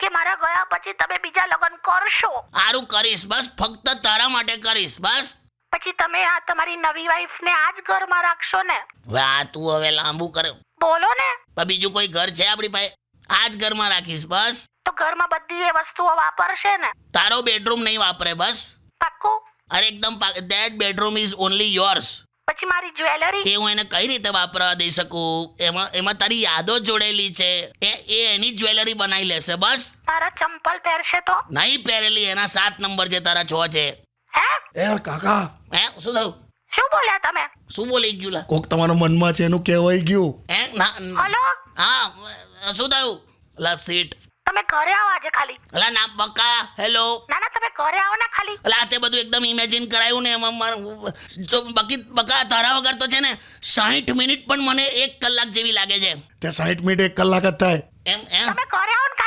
કે મારા ગયા પછી તમે બીજા લગ્ન કરશો. સારું કરીશ, બસ ફક્ત તારા માટે કરીશ, બસ. પછી તમે આ તમારી નવી વાઈફ ને આ જ ઘરમાં રાખશો ને? હવે આ તું હવે લાંબુ કરે. બોલો ને. પણ બીજું કોઈ ઘર છે આપણી પાસે? આ જ ઘરમાં રાખીશ, બસ. તો ઘરમાં બધી એ વસ્તુઓ વાપરશે ને? તારો બેડરૂમ નહીં વાપરે, બસ. પાક્કું? અરે એકદમ that bedroom is only yours. પછી મારી જ્વેલરી? તે હું એને કઈ રીતે વાપરવા દઈ શકું? એમાં તારી યાદો જોડેલી છે. એ એની જ્વેલરી બનાવી લેશે, બસ. મારા ચંપલ પહેરશે તો? નહીં પહેરેલી, એના 7 નંબર છે, તારા 6 છે. હે? એ કાકા, હે શું થયું? શું બોલ્યા તમે? શું બોલી ગયું લા? કોક તમારા મનમાં છે એનું કહેવાય ગયું. હે ના હલો? હા શું થયું? લા સીટ. તમે ઘરે આવો આજે ખાલી. અલા ના બકા, હેલો. ના ના તમે ઘરે આવો ને ખાલી. અલા તે બધું એકદમ ઇમેજિન કરાયું ને એમાં તો બાકી બકા તારા વગર તો છે ને 60 મિનિટ પણ મને 1 કલાક જેવી લાગે છે. તે 60 મિનિટ 1 કલાક જ થાય. એમ એમ તમે ઘરે આવો ને